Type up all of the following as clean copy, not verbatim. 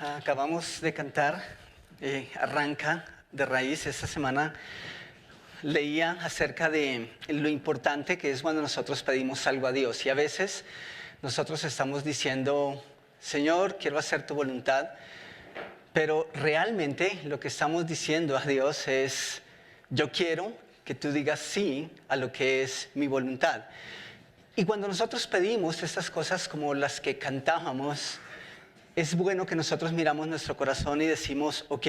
Acabamos de cantar, arranca de raíz. Esta semana leía acerca de lo importante que es cuando nosotros pedimos algo a Dios. Y a veces nosotros estamos diciendo, Señor, quiero hacer tu voluntad. Pero realmente lo que estamos diciendo a Dios es, yo quiero que tú digas sí a lo que es mi voluntad. Y cuando nosotros pedimos estas cosas como las que cantábamos, es bueno que nosotros miramos nuestro corazón y decimos, ok,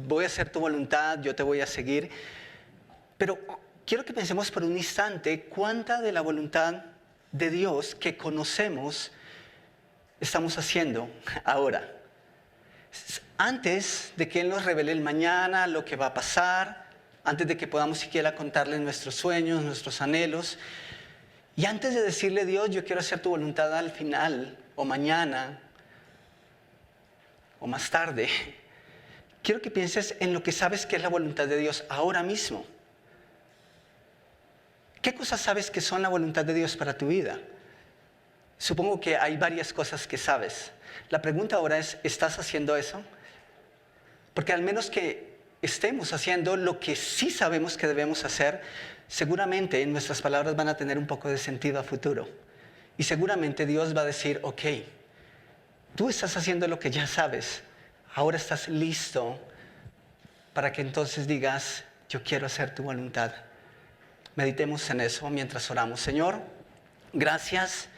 voy a hacer tu voluntad, yo te voy a seguir. Pero quiero que pensemos por un instante cuánta de la voluntad de Dios que conocemos estamos haciendo ahora. Antes de que Él nos revele el mañana, lo que va a pasar, antes de que podamos siquiera contarle nuestros sueños, nuestros anhelos, y antes de decirle, Dios, yo quiero hacer tu voluntad al final, o mañana, o más tarde, quiero que pienses en lo que sabes que es la voluntad de Dios ahora mismo. ¿Qué cosas sabes que son la voluntad de Dios para tu vida? Supongo que hay varias cosas que sabes. La pregunta ahora es, ¿estás haciendo eso? Porque al menos que estemos haciendo lo que sí sabemos que debemos hacer, seguramente nuestras palabras van a tener un poco de sentido a futuro. Y seguramente Dios va a decir, ok, tú estás haciendo lo que ya sabes, ahora estás listo para que entonces digas, yo quiero hacer tu voluntad. Meditemos en eso mientras oramos. Señor, gracias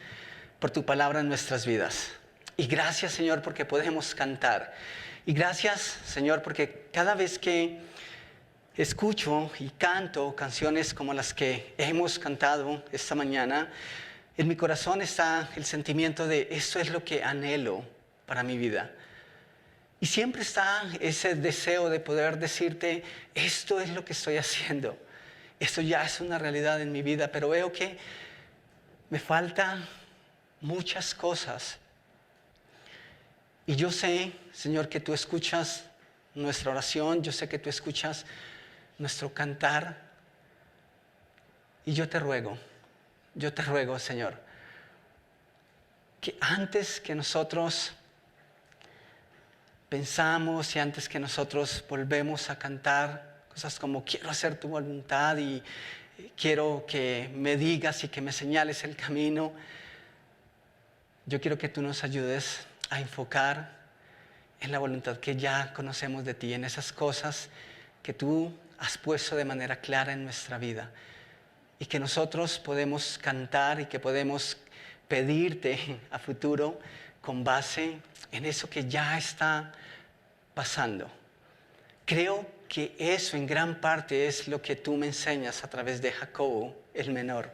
por tu palabra en nuestras vidas. Y gracias, Señor, porque podemos cantar. Y gracias, Señor, porque cada vez que escucho y canto canciones como las que hemos cantado esta mañana, en mi corazón está el sentimiento de esto es lo que anhelo para mi vida. Y siempre está ese deseo de poder decirte, esto es lo que estoy haciendo. Esto ya es una realidad en mi vida, pero veo que me faltan muchas cosas. Y yo sé, Señor, que tú escuchas nuestra oración, yo sé que tú escuchas nuestro cantar. Y yo te ruego, Señor, que antes que nosotros pensamos y antes que nosotros volvemos a cantar cosas como quiero hacer tu voluntad y quiero que me digas y que me señales el camino, yo quiero que tú nos ayudes a enfocar en la voluntad que ya conocemos de ti, en esas cosas que tú has puesto de manera clara en nuestra vida y que nosotros podemos cantar y que podemos pedirte a futuro con base en eso que ya está pasando. Creo que eso en gran parte es lo que tú me enseñas a través de Jacobo, el menor.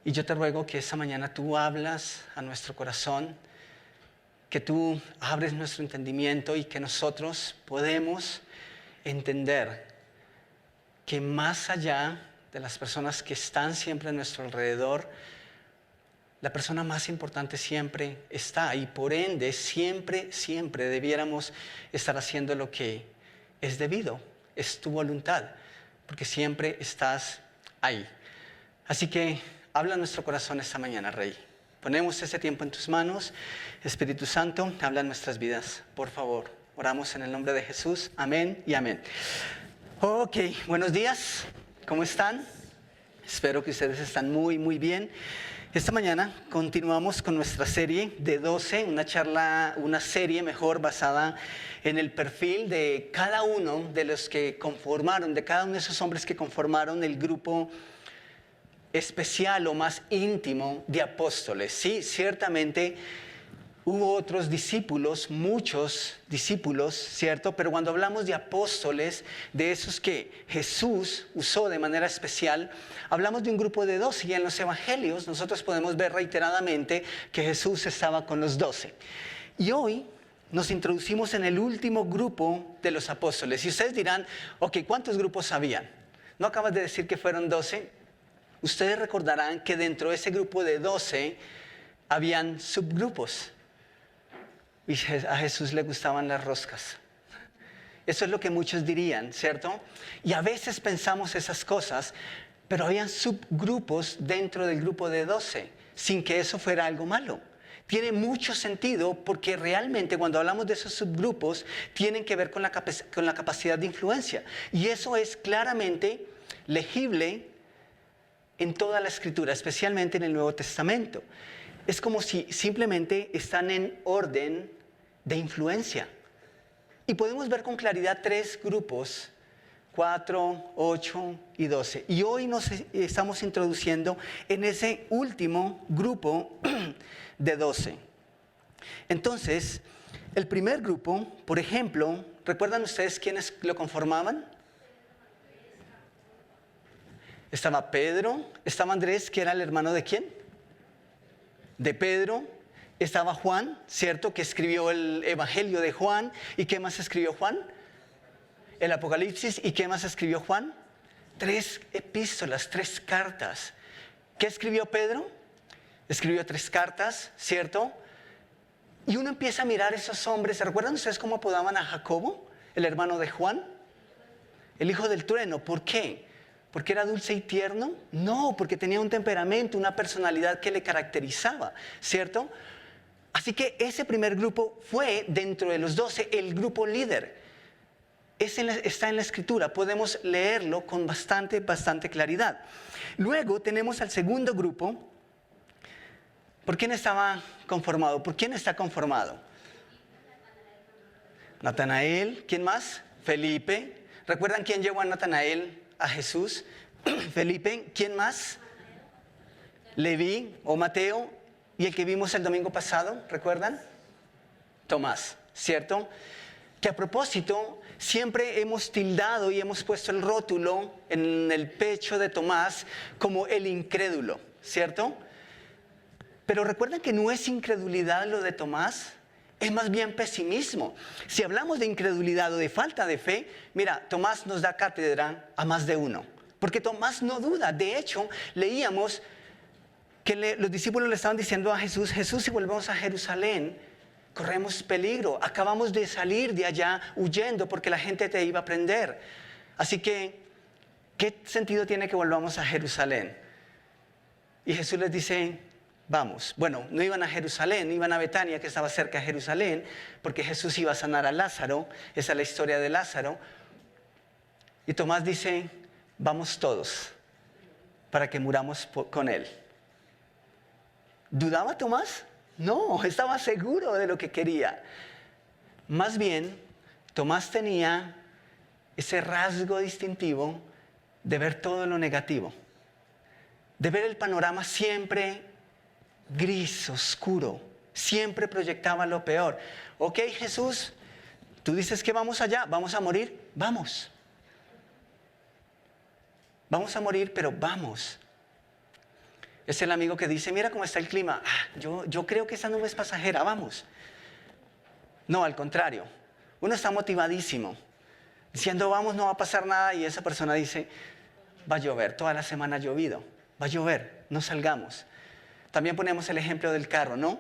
Y yo te ruego que esa mañana tú hablas a nuestro corazón, que tú abres nuestro entendimiento y que nosotros podemos entender que más allá de las personas que están siempre a nuestro alrededor, la persona más importante siempre está y por ende siempre debiéramos estar haciendo lo que es debido, es tu voluntad, porque siempre estás ahí. Así que habla a nuestro corazón esta mañana, Rey. Ponemos ese tiempo en tus manos. Espíritu Santo, habla en nuestras vidas, por favor. Oramos en el nombre de Jesús. Amén y amén. Ok, buenos días. ¿Cómo están? Espero que ustedes están muy bien. Esta mañana continuamos con nuestra serie de 12, una serie mejor basada en el perfil de cada uno de los que conformaron, de cada uno de esos hombres que conformaron el grupo especial o más íntimo de apóstoles. Sí, ciertamente hubo otros discípulos, muchos discípulos, ¿cierto? Pero cuando hablamos de apóstoles, de esos que Jesús usó de manera especial, hablamos de un grupo de 12 y en los evangelios nosotros podemos ver reiteradamente que Jesús estaba con los 12. Y hoy nos introducimos en el último grupo de los apóstoles. Y ustedes dirán, ok, ¿cuántos grupos habían? ¿No acabas de decir que fueron 12? Ustedes recordarán que dentro de ese grupo de 12 habían subgrupos. Y a Jesús le gustaban las roscas. Eso es lo que muchos dirían, ¿cierto? Y a veces pensamos esas cosas, pero habían subgrupos dentro del grupo de 12, sin que eso fuera algo malo. tiene mucho sentido porque realmente cuando hablamos de esos subgrupos tienen que ver con la capacidad de influencia. Y eso es claramente legible en toda la Escritura, especialmente en el Nuevo Testamento. Es como si simplemente están en orden de influencia. Y podemos ver con claridad 3 grupos, 4, 8 y 12. Y hoy nos estamos introduciendo en ese último grupo de 12. Entonces, el primer grupo, por ejemplo, ¿recuerdan ustedes quiénes lo conformaban? Estaba Pedro, estaba Andrés, que era el hermano de ¿quién? De Pedro. Estaba Juan, ¿cierto? Que escribió el Evangelio de Juan. ¿Y qué más escribió Juan? El Apocalipsis. ¿Y qué más escribió Juan? 3 epístolas, 3 cartas. ¿Qué escribió Pedro? Escribió 3 cartas, ¿cierto? Y uno empieza a mirar esos hombres. ¿Se recuerdan ustedes cómo apodaban a Jacobo, el hermano de Juan? El hijo del trueno. ¿Por qué? ¿Porque era dulce y tierno? No, porque tenía un temperamento, una personalidad que le caracterizaba, ¿cierto? Así que ese primer grupo fue, dentro de los 12, el grupo líder. Está en la Escritura, podemos leerlo con bastante claridad. Luego tenemos al segundo grupo. ¿Por quién estaba conformado? ¿Por quién está conformado? Natanael, ¿quién más? Felipe. ¿Recuerdan quién llevó a Natanael a Jesús? Felipe. ¿Quién más? Leví o Mateo. Y el que vimos el domingo pasado, ¿recuerdan? Tomás, ¿cierto? Que a propósito, siempre hemos tildado y hemos puesto el rótulo en el pecho de Tomás como el incrédulo, ¿cierto? Pero recuerden que no es incredulidad lo de Tomás, es más bien pesimismo. Si hablamos de incredulidad o de falta de fe, mira, Tomás nos da cátedra a más de uno. Porque Tomás no duda. De hecho, leíamos que los discípulos le estaban diciendo a Jesús, Jesús, si volvemos a Jerusalén, corremos peligro. Acabamos de salir de allá huyendo porque la gente te iba a prender. Así que, ¿qué sentido tiene que volvamos a Jerusalén? Y Jesús les dice, vamos. Bueno, no iban a Jerusalén, iban a Betania, que estaba cerca de Jerusalén, porque Jesús iba a sanar a Lázaro. Esa es la historia de Lázaro. Y Tomás dice, vamos todos, para que muramos con él. ¿Dudaba Tomás? No, estaba seguro de lo que quería. Más bien, Tomás tenía ese rasgo distintivo de ver todo lo negativo, de ver el panorama siempre gris, oscuro, siempre proyectaba lo peor. Ok, Jesús, tú dices que vamos allá, vamos a morir, vamos. Vamos a morir, pero vamos. Es el amigo que dice, mira cómo está el clima. Yo creo que esa nube es pasajera, vamos. No, al contrario. Uno está motivadísimo, diciendo, vamos, no va a pasar nada. Y esa persona dice, va a llover, toda la semana ha llovido. Va a llover, no salgamos. También ponemos el ejemplo del carro, ¿no?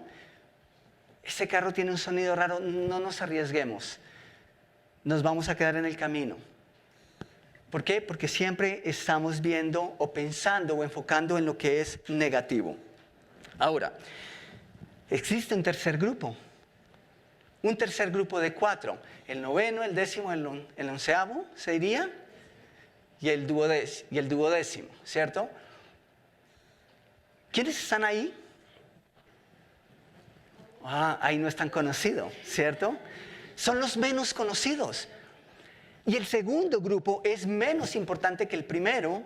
Ese carro tiene un sonido raro, no nos arriesguemos. Nos vamos a quedar en el camino. ¿Por qué? Porque siempre estamos viendo o pensando o enfocando en lo que es negativo. Ahora, existe un tercer grupo. Un tercer grupo de 4. El noveno, el décimo, el onceavo, se diría, y el duodécimo, ¿cierto? ¿Quiénes están ahí? Ahí no es tan conocido, ¿cierto? Son los menos conocidos. Y el segundo grupo es menos importante que el primero,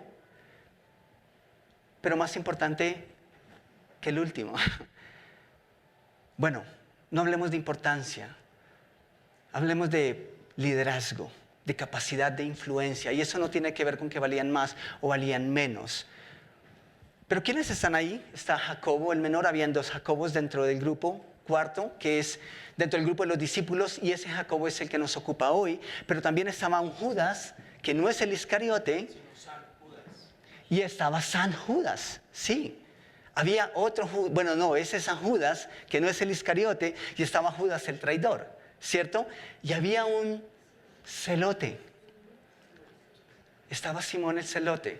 pero más importante que el último. Bueno, no hablemos de importancia, hablemos de liderazgo, de capacidad de influencia. Y eso no tiene que ver con que valían más o valían menos. Pero ¿quiénes están ahí? Está Jacobo, el menor. Habían 2 Jacobos dentro del grupo. Cuarto, que es dentro del grupo de los discípulos, y ese Jacobo es el que nos ocupa hoy. Pero también estaba un Judas, que no es el Iscariote, y estaba San Judas, sí. Había otro Judas, bueno, no, ese es San Judas, que no es el Iscariote, y estaba Judas el traidor, ¿cierto? Y había un celote. Estaba Simón el celote.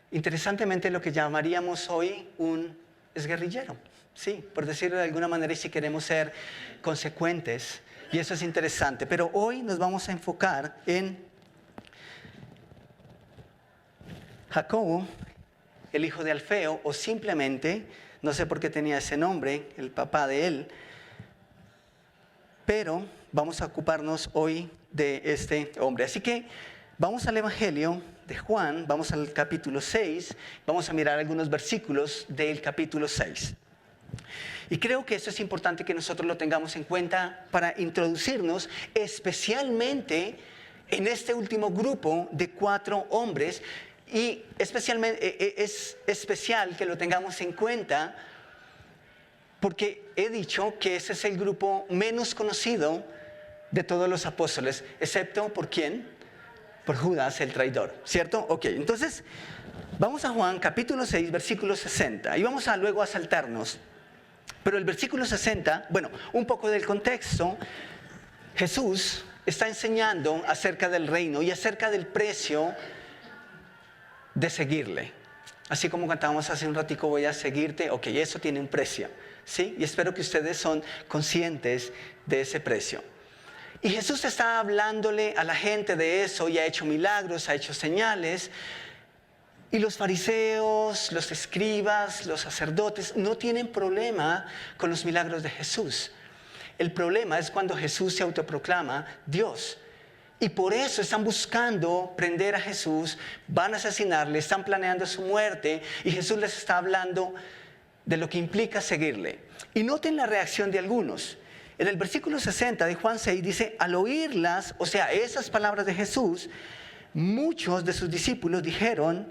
Interesantemente, lo que llamaríamos hoy un es guerrillero, sí, por decirlo de alguna manera, y si queremos ser consecuentes. Y eso es interesante. Pero hoy nos vamos a enfocar en Jacobo, el hijo de Alfeo, o simplemente, no sé por qué tenía ese nombre, el papá de él, pero vamos a ocuparnos hoy de este hombre. Así que vamos al Evangelio de Juan, vamos al capítulo 6, vamos a mirar algunos versículos del capítulo 6. Y creo que eso es importante que nosotros lo tengamos en cuenta para introducirnos especialmente en este último grupo de 4 hombres. Y especialmente es especial que lo tengamos en cuenta porque he dicho que ese es el grupo menos conocido de todos los apóstoles, excepto ¿por quién? Por Judas el traidor, ¿cierto? Ok, entonces vamos a Juan capítulo 6, versículo 60 y vamos a luego a saltarnos. Pero el versículo 60, bueno, un poco del contexto, Jesús está enseñando acerca del reino y acerca del precio de seguirle. Así como cantábamos hace un ratico, voy a seguirte, ok, eso tiene un precio, ¿sí? Y espero que ustedes son conscientes de ese precio. Y Jesús está hablándole a la gente de eso y ha hecho milagros, ha hecho señales. Y los fariseos, los escribas, los sacerdotes no tienen problema con los milagros de Jesús. El problema es cuando Jesús se autoproclama Dios. Y por eso están buscando prender a Jesús, van a asesinarle, están planeando su muerte y Jesús les está hablando de lo que implica seguirle. Y noten la reacción de algunos. En el versículo 60 de Juan 6 dice, al oírlas, o sea, esas palabras de Jesús, muchos de sus discípulos dijeron,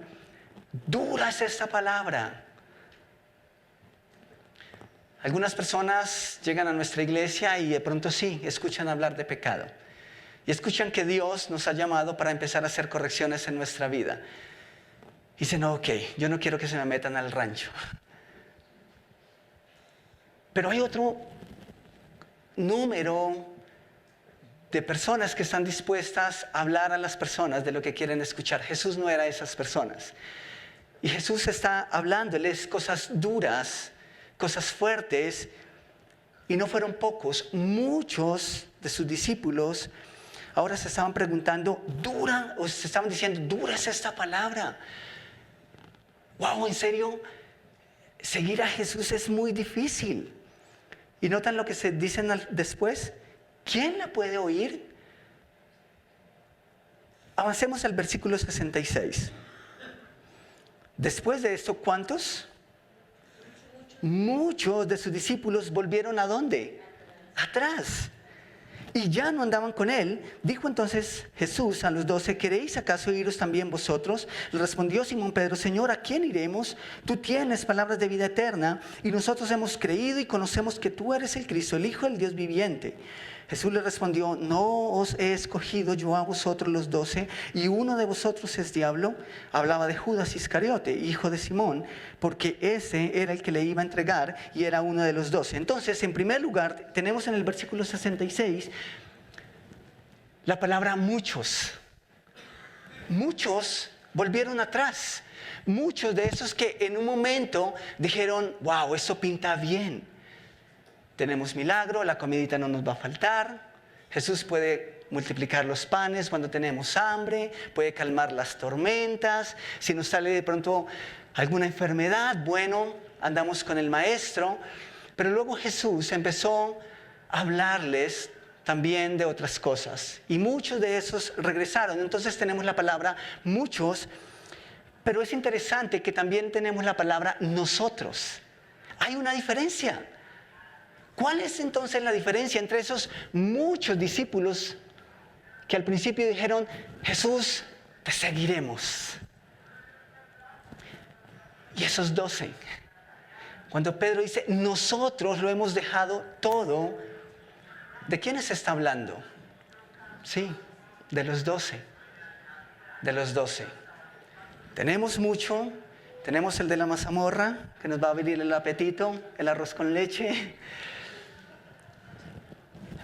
dura es esta palabra. Algunas personas llegan a nuestra iglesia y de pronto sí, escuchan hablar de pecado. Y escuchan que Dios nos ha llamado para empezar a hacer correcciones en nuestra vida. Y dicen, ok, yo no quiero que se me metan al rancho. Pero hay otro número de personas que están dispuestas a hablar a las personas de lo que quieren escuchar. Jesús no era esas personas. Y Jesús está hablándoles cosas duras, cosas fuertes, y no fueron pocos. Muchos de sus discípulos ahora se estaban preguntando, ¿dura? O se estaban diciendo, ¿dura es esta palabra? Wow, ¿en serio? Seguir a Jesús es muy difícil. Y notan lo que se dicen después. ¿Quién la puede oír? Avancemos al versículo 66. Después de esto, ¿cuántos? Muchos de sus discípulos volvieron ¿a dónde? Atrás. Y ya no andaban con él. Dijo entonces Jesús a los 12, ¿queréis acaso iros también vosotros? Le respondió Simón Pedro, Señor, ¿a quién iremos? Tú tienes palabras de vida eterna y nosotros hemos creído y conocemos que tú eres el Cristo, el Hijo del Dios viviente. Jesús le respondió, ¿no os he escogido yo a vosotros los 12 y uno de vosotros es diablo? Hablaba de Judas Iscariote, hijo de Simón, porque ese era el que le iba a entregar y era uno de los 12. Entonces, en primer lugar, tenemos en el versículo 66 la palabra muchos. Muchos volvieron atrás. Muchos de esos que en un momento dijeron, wow, eso pinta bien. Tenemos milagro, la comidita no nos va a faltar. Jesús puede multiplicar los panes cuando tenemos hambre, puede calmar las tormentas. Si nos sale de pronto alguna enfermedad, bueno, andamos con el maestro. Pero luego Jesús empezó a hablarles también de otras cosas. Y muchos de esos regresaron. Entonces tenemos la palabra muchos, pero es interesante que también tenemos la palabra nosotros. Hay una diferencia. ¿Cuál es entonces la diferencia entre esos muchos discípulos que al principio dijeron, Jesús, te seguiremos? Y esos 12. Cuando Pedro dice, nosotros lo hemos dejado todo, ¿de quiénes se está hablando? Sí, de los 12. De los 12. Tenemos mucho, tenemos el de la mazamorra, que nos va a abrir el apetito, el arroz con leche.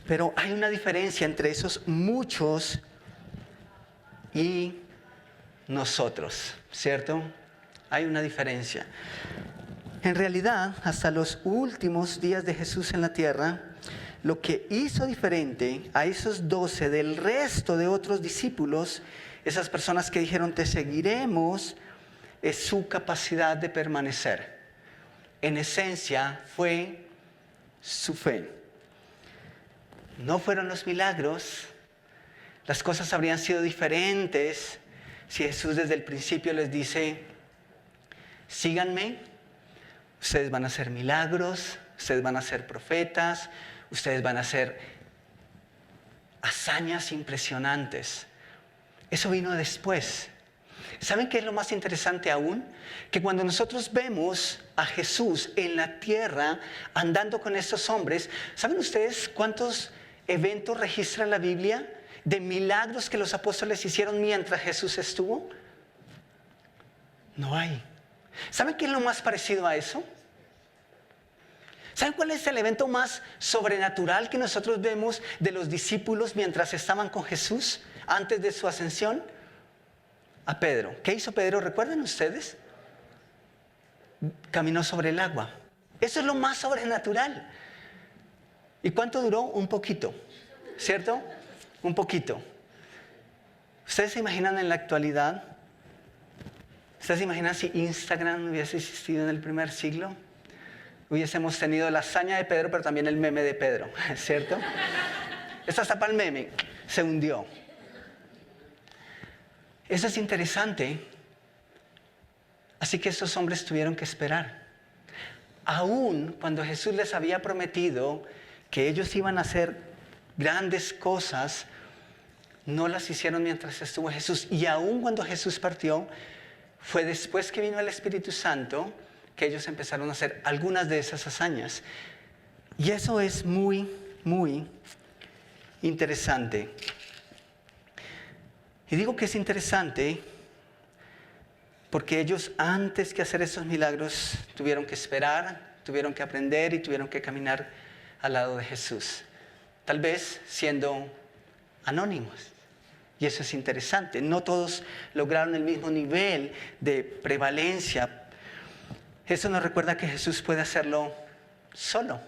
Pero hay una diferencia entre esos muchos y nosotros, ¿cierto? Hay una diferencia. En realidad, hasta los últimos días de Jesús en la tierra, lo que hizo diferente a esos 12 del resto de otros discípulos, esas personas que dijeron te seguiremos, es su capacidad de permanecer. En esencia fue su fe. No fueron los milagros, las cosas habrían sido diferentes si Jesús desde el principio les dice, síganme, ustedes van a hacer milagros, ustedes van a ser profetas, ustedes van a hacer hazañas impresionantes. Eso vino después. ¿Saben qué es lo más interesante aún? Que cuando nosotros vemos a Jesús en la tierra andando con estos hombres, ¿saben ustedes cuántos eventos registra la Biblia de milagros que los apóstoles hicieron mientras Jesús estuvo? No hay. ¿Saben qué es lo más parecido a eso? ¿Saben cuál es el evento más sobrenatural que nosotros vemos de los discípulos mientras estaban con Jesús antes de su ascensión? A Pedro. ¿Qué hizo Pedro? ¿Recuerdan ustedes? Caminó sobre el agua. Eso es lo más sobrenatural. ¿Y cuánto duró? Un poquito, ¿cierto? Un poquito. ¿Ustedes se imaginan en la actualidad? ¿Ustedes se imaginan si Instagram hubiese existido en el primer siglo? Hubiésemos tenido la hazaña de Pedro, pero también el meme de Pedro, ¿cierto? Esto hasta para el meme, se hundió. Eso es interesante. Así que estos hombres tuvieron que esperar. Aún cuando Jesús les había prometido que ellos iban a hacer grandes cosas, no las hicieron mientras estuvo Jesús. Y aún cuando Jesús partió, fue después que vino el Espíritu Santo que ellos empezaron a hacer algunas de esas hazañas. Y eso es muy, muy interesante. Y digo que es interesante porque ellos antes que hacer esos milagros tuvieron que esperar, tuvieron que aprender y tuvieron que caminar al lado de Jesús. Tal vez siendo anónimos. Y eso es interesante. No todos lograron el mismo nivel de prevalencia. Eso nos recuerda que Jesús puede hacerlo solo.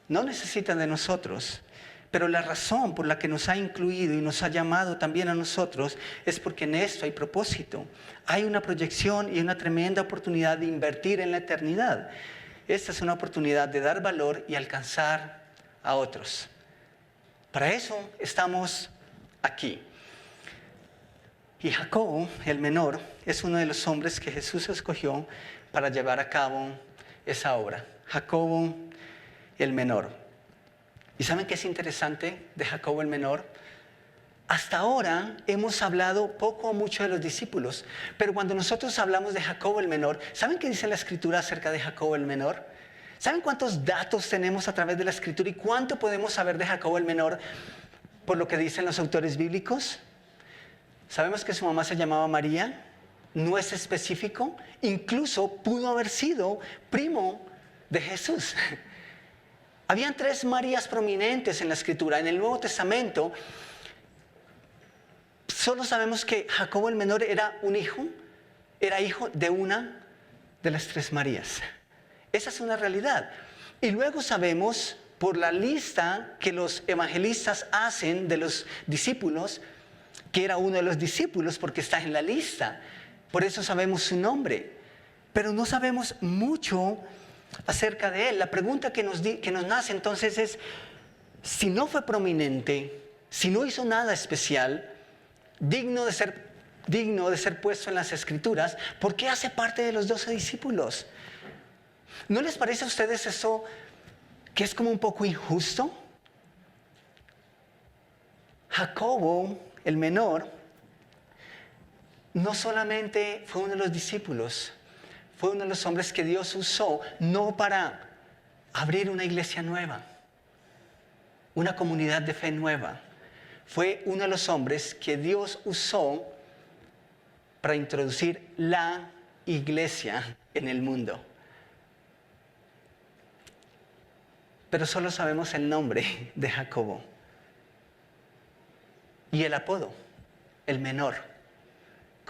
No necesita de nosotros. Pero la razón por la que nos ha incluido y nos ha llamado también a nosotros es porque en esto hay propósito. Hay una proyección y una tremenda oportunidad de invertir en la eternidad. Esta es una oportunidad de dar valor y alcanzar a otros. Para eso estamos aquí. Y Jacobo, el menor, es uno de los hombres que Jesús escogió para llevar a cabo esa obra. Jacobo, el menor. ¿Y saben qué es interesante de Jacobo el menor? Hasta ahora hemos hablado poco o mucho de los discípulos, pero cuando nosotros hablamos de Jacobo el menor, ¿saben qué dice la Escritura acerca de Jacobo el menor? ¿Saben cuántos datos tenemos a través de la Escritura y cuánto podemos saber de Jacobo el menor por lo que dicen los autores bíblicos? Sabemos que su mamá se llamaba María, no es específico, incluso pudo haber sido primo de Jesús. Habían 3 Marías prominentes en la Escritura. En el Nuevo Testamento, solo sabemos que Jacobo el menor era hijo de una de las 3 Marías. Esa es una realidad. Y luego sabemos, por la lista que los evangelistas hacen de los discípulos, que era uno de los discípulos porque está en la lista. Por eso sabemos su nombre. Pero no sabemos mucho acerca de él. La pregunta que nos nace entonces es, si no fue prominente, si no hizo nada especial, digno de ser puesto en las Escrituras, ¿por qué hace parte de los 12 discípulos? ¿No les parece a ustedes eso que es como un poco injusto? Jacobo, el menor, no solamente fue uno de los discípulos, fue uno de los hombres que Dios usó no para abrir una iglesia nueva, una comunidad de fe nueva. Fue uno de los hombres que Dios usó para introducir la iglesia en el mundo. Pero solo sabemos el nombre de Jacobo y el apodo, el menor.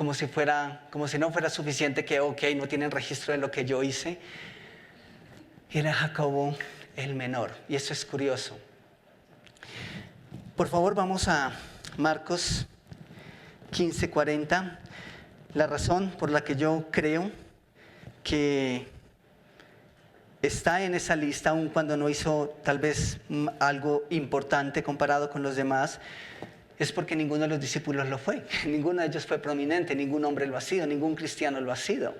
como si no fuera suficiente que, no tienen registro de lo que yo hice. Era Jacobo el menor, y eso es curioso. Por favor, vamos a Marcos 15:40. La razón por la que yo creo que está en esa lista, aun cuando no hizo tal vez algo importante comparado con los demás, es porque ninguno de los discípulos lo fue. Ninguno de ellos fue prominente, ningún hombre lo ha sido, ningún cristiano lo ha sido.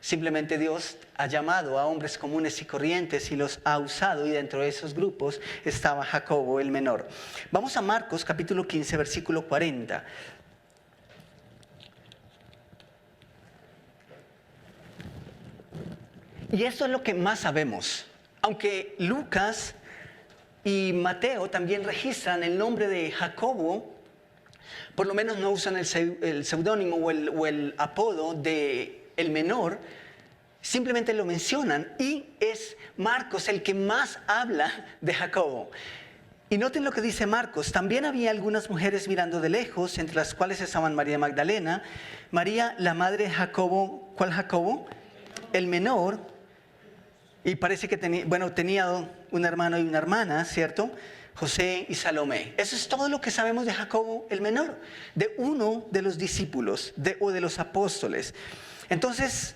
Simplemente Dios ha llamado a hombres comunes y corrientes y los ha usado, y dentro de esos grupos estaba Jacobo el menor. Vamos a Marcos capítulo 15, versículo 40. Y eso es lo que más sabemos. Aunque Lucas y Mateo también registran el nombre de Jacobo, por lo menos no usan el seudónimo o el apodo de el menor, simplemente lo mencionan, y es Marcos el que más habla de Jacobo. Y noten lo que dice Marcos: también había algunas mujeres mirando de lejos, entre las cuales estaban María Magdalena, María la madre de Jacobo. ¿Cuál Jacobo? El menor. Y parece que tenía un hermano y una hermana, ¿cierto? José y Salomé. Eso es todo lo que sabemos de Jacobo el menor, de uno de los discípulos o de los apóstoles. Entonces,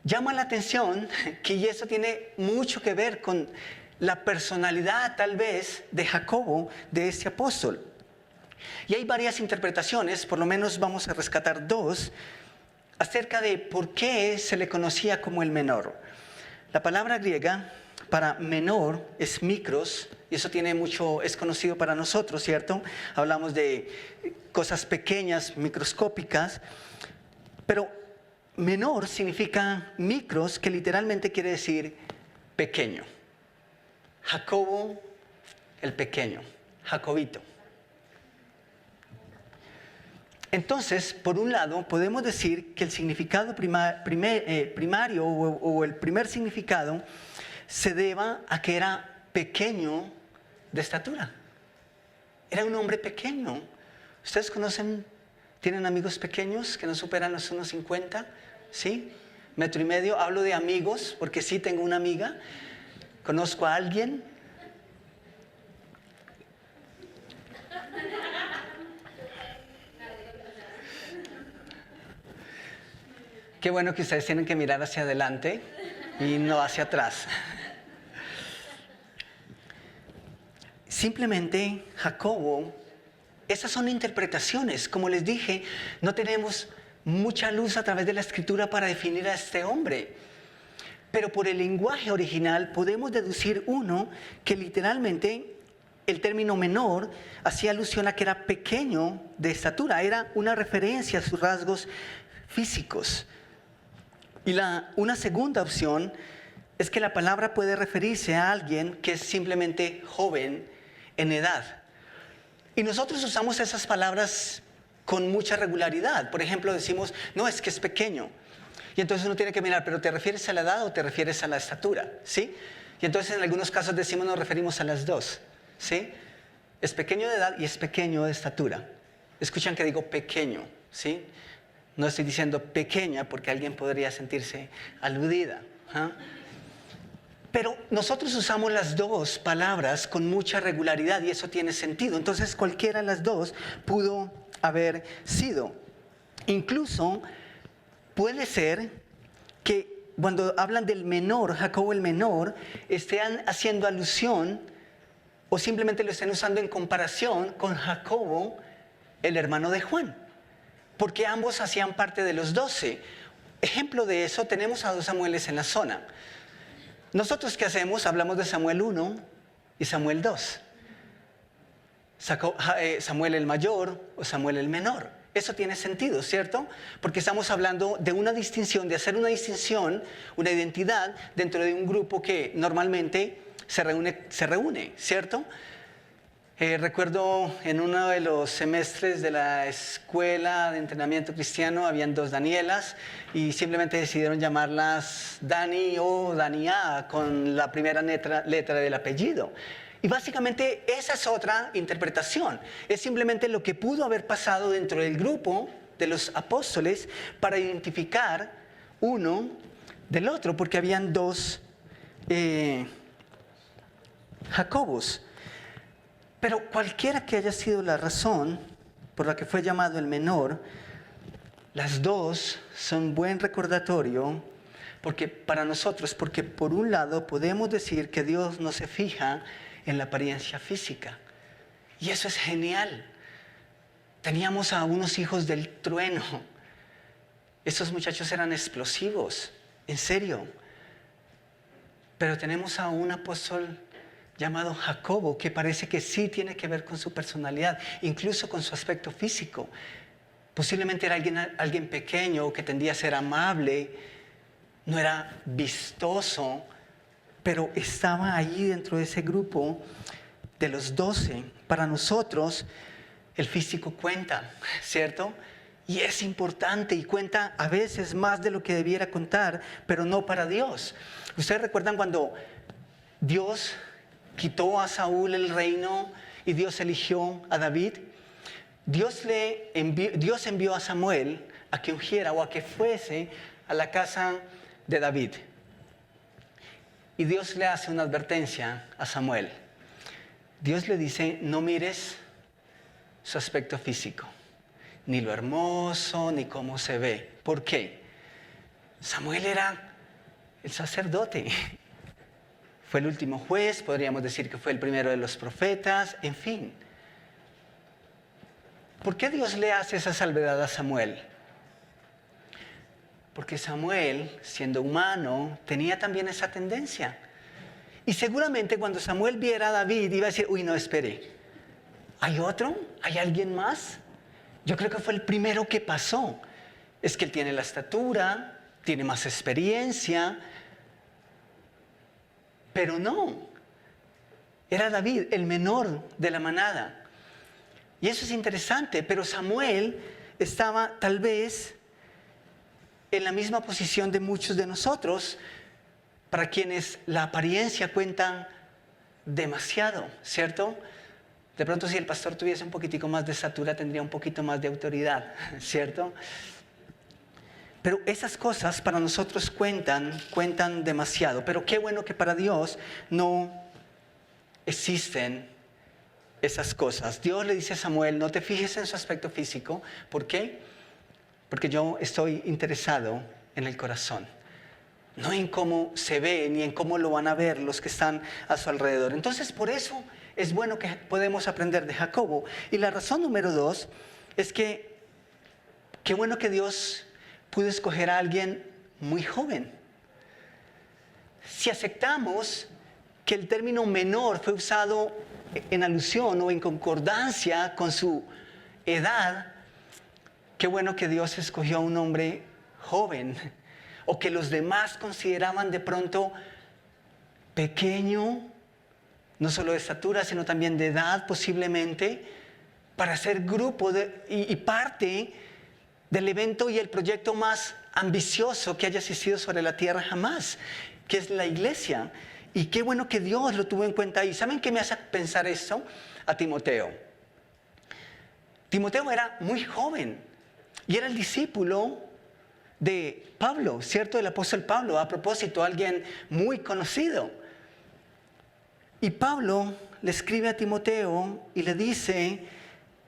llama la atención que eso tiene mucho que ver con la personalidad tal vez de Jacobo, de este apóstol. Y hay varias interpretaciones, por lo menos vamos a rescatar dos, acerca de por qué se le conocía como el menor. La palabra griega para menor es micros, y eso es conocido para nosotros, ¿cierto? Hablamos de cosas pequeñas, microscópicas, pero menor significa micros, que literalmente quiere decir pequeño. Jacobo el pequeño, Jacobito. Entonces, por un lado, podemos decir que el significado primario o el primer significado se deba a que era pequeño de estatura. Era un hombre pequeño. ¿Ustedes tienen amigos pequeños que no superan los 1,50? ¿Sí? 1,5 metros. Hablo de amigos porque sí tengo una amiga. Conozco a alguien. Qué bueno que ustedes tienen que mirar hacia adelante y no hacia atrás. Simplemente Jacobo, esas son interpretaciones. Como les dije, no tenemos mucha luz a través de la escritura para definir a este hombre. Pero por el lenguaje original podemos deducir que literalmente el término menor hacía alusión a que era pequeño de estatura. Era una referencia a sus rasgos físicos. Y una segunda opción es que la palabra puede referirse a alguien que es simplemente joven en edad. Y nosotros usamos esas palabras con mucha regularidad. Por ejemplo, decimos, no, es que es pequeño. Y entonces uno tiene que mirar, ¿pero te refieres a la edad o te refieres a la estatura? ¿Sí? Y entonces en algunos casos nos referimos a las dos. ¿Sí? Es pequeño de edad y es pequeño de estatura. Escuchan que digo pequeño, ¿sí? No estoy diciendo pequeña porque alguien podría sentirse aludida. Pero nosotros usamos las dos palabras con mucha regularidad y eso tiene sentido. Entonces cualquiera de las dos pudo haber sido. Incluso puede ser que cuando hablan del menor, Jacobo el menor, estén haciendo alusión o simplemente lo estén usando en comparación con Jacobo, el hermano de Juan. Porque ambos hacían parte de los 12. Ejemplo de eso, tenemos a 2 Samueles en la zona. Nosotros, ¿qué hacemos? Hablamos de Samuel 1 y Samuel 2. Samuel el mayor o Samuel el menor. Eso tiene sentido, ¿cierto? Porque estamos hablando de una distinción, de hacer una distinción, una identidad dentro de un grupo que normalmente se reúne, ¿cierto? Recuerdo en uno de los semestres de la escuela de entrenamiento cristiano habían 2 Danielas y simplemente decidieron llamarlas Dani o Dania con la primera letra del apellido. Y básicamente esa es otra interpretación. Es simplemente lo que pudo haber pasado dentro del grupo de los apóstoles para identificar uno del otro, porque habían dos Jacobos. Pero cualquiera que haya sido la razón por la que fue llamado el menor, las dos son buen recordatorio porque para nosotros, porque por un lado podemos decir que Dios no se fija en la apariencia física. Y eso es genial. Teníamos a unos hijos del trueno. Esos muchachos eran explosivos, en serio. Pero tenemos a un apóstol llamado Jacobo, que parece que sí tiene que ver con su personalidad, incluso con su aspecto físico. Posiblemente era alguien pequeño que tendía a ser amable, no era vistoso, pero estaba allí dentro de ese grupo de los 12. Para nosotros el físico cuenta, ¿cierto? Y es importante y cuenta a veces más de lo que debiera contar, pero no para Dios. ¿Ustedes recuerdan cuando Dios quitó a Saúl el reino y Dios eligió a David? Dios envió a Samuel a que ungiera o a que fuese a la casa de David. Y Dios le hace una advertencia a Samuel. Dios le dice, no mires su aspecto físico, ni lo hermoso, ni cómo se ve. ¿Por qué? Samuel era el sacerdote. Fue el último juez, podríamos decir que fue el primero de los profetas, en fin. ¿Por qué Dios le hace esa salvedad a Samuel? Porque Samuel, siendo humano, tenía también esa tendencia. Y seguramente cuando Samuel viera a David iba a decir, uy, no, espere, ¿hay otro? ¿Hay alguien más? Yo creo que fue el primero que pasó. Es que él tiene la estatura, tiene más experiencia, pero no. Era David, el menor de la manada. Y eso es interesante, pero Samuel estaba tal vez en la misma posición de muchos de nosotros, para quienes la apariencia cuenta demasiado, ¿cierto? De pronto si el pastor tuviese un poquitico más de estatura, tendría un poquito más de autoridad, ¿cierto? Pero esas cosas para nosotros cuentan demasiado. Pero qué bueno que para Dios no existen esas cosas. Dios le dice a Samuel, no te fijes en su aspecto físico. ¿Por qué? Porque yo estoy interesado en el corazón. No en cómo se ve, ni en cómo lo van a ver los que están a su alrededor. Entonces, por eso es bueno que podemos aprender de Jacobo. Y la razón número 2 es que qué bueno que Dios pudo escoger a alguien muy joven. Si aceptamos que el término menor fue usado en alusión o en concordancia con su edad, qué bueno que Dios escogió a un hombre joven, o que los demás consideraban de pronto pequeño, no solo de estatura, sino también de edad posiblemente, para ser grupo y parte del evento y el proyecto más ambicioso que haya existido sobre la tierra jamás, que es la iglesia. Y qué bueno que Dios lo tuvo en cuenta. ¿Y saben qué me hace pensar esto? A Timoteo. Timoteo era muy joven y era el discípulo de Pablo, ¿cierto? El apóstol Pablo, a propósito, alguien muy conocido. Y Pablo le escribe a Timoteo y le dice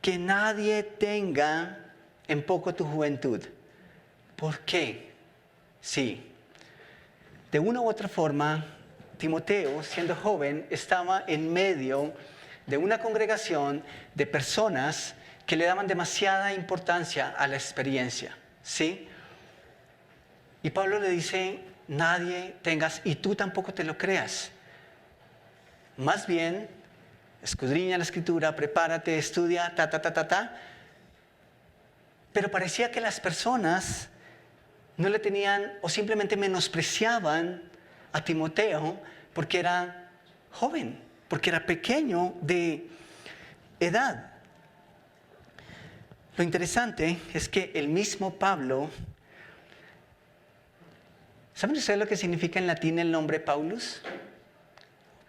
que nadie tenga en poco tu juventud. ¿Por qué? Sí. De una u otra forma, Timoteo, siendo joven, estaba en medio de una congregación de personas que le daban demasiada importancia a la experiencia, ¿sí? Y Pablo le dice, nadie tengas, y tú tampoco te lo creas. Más bien, escudriña la escritura, prepárate, estudia, Pero parecía que las personas no le tenían o simplemente menospreciaban a Timoteo porque era joven, porque era pequeño de edad. Lo interesante es que el mismo Pablo, ¿saben ustedes lo que significa en latín el nombre Paulus?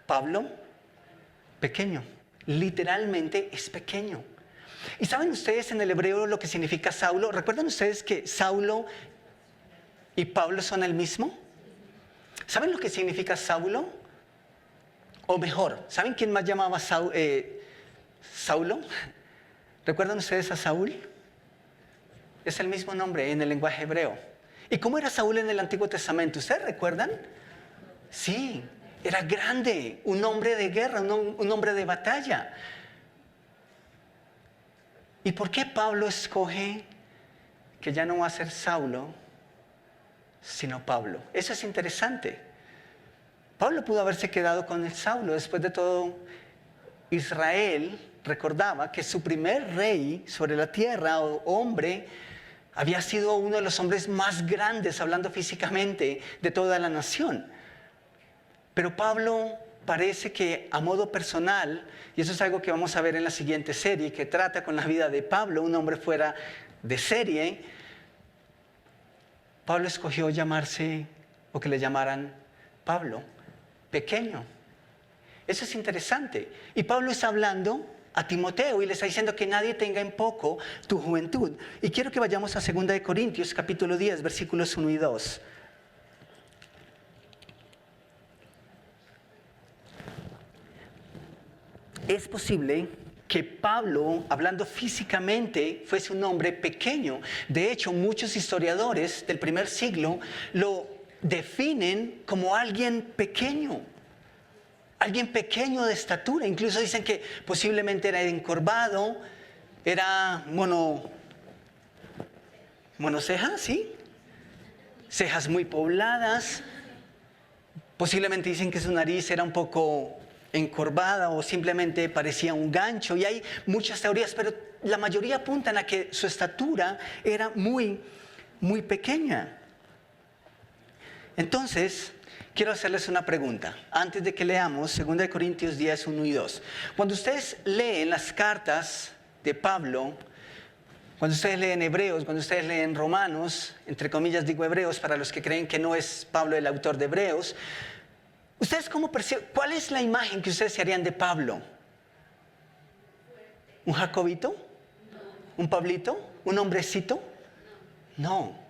Pablo, pequeño. Literalmente es pequeño. ¿Y saben ustedes en el hebreo lo que significa Saulo? ¿Recuerdan ustedes que Saulo y Pablo son el mismo? ¿Saben lo que significa Saulo? O mejor, ¿saben quién más llamaba Saulo? ¿Recuerdan ustedes a Saúl? Es el mismo nombre en el lenguaje hebreo. ¿Y cómo era Saúl en el Antiguo Testamento? ¿Ustedes recuerdan? Sí, era grande, un hombre de guerra, un hombre de batalla. ¿Y por qué Pablo escoge que ya no va a ser Saulo, sino Pablo? Eso es interesante. Pablo pudo haberse quedado con el Saulo. Después de todo, Israel recordaba que su primer rey sobre la tierra, o hombre, había sido uno de los hombres más grandes, hablando físicamente, de toda la nación. Pero Pablo parece que a modo personal, y eso es algo que vamos a ver en la siguiente serie, que trata con la vida de Pablo, un hombre fuera de serie, Pablo escogió llamarse, o que le llamaran Pablo, pequeño. Eso es interesante. Y Pablo está hablando a Timoteo y le está diciendo que nadie tenga en poco tu juventud. Y quiero que vayamos a 2 Corintios capítulo 10, versículos 1 y 2. Es posible que Pablo, hablando físicamente, fuese un hombre pequeño. De hecho, muchos historiadores del primer siglo lo definen como alguien pequeño de estatura. Incluso dicen que posiblemente era encorvado, era monoceja, ¿sí? Cejas muy pobladas. Posiblemente dicen que su nariz era un poco encorvada o simplemente parecía un gancho. Y hay muchas teorías, pero la mayoría apuntan a que su estatura era muy, muy pequeña. Entonces, quiero hacerles una pregunta antes de que leamos 2 Corintios 10, 1 y 2. Cuando ustedes leen las cartas de Pablo, cuando ustedes leen Hebreos, cuando ustedes leen Romanos, entre comillas digo Hebreos para los que creen que no es Pablo el autor de Hebreos, ¿ustedes cómo perciben? ¿Cuál es la imagen que ustedes se harían de Pablo? ¿Un Jacobito? ¿Un Pablito? ¿Un hombrecito? No.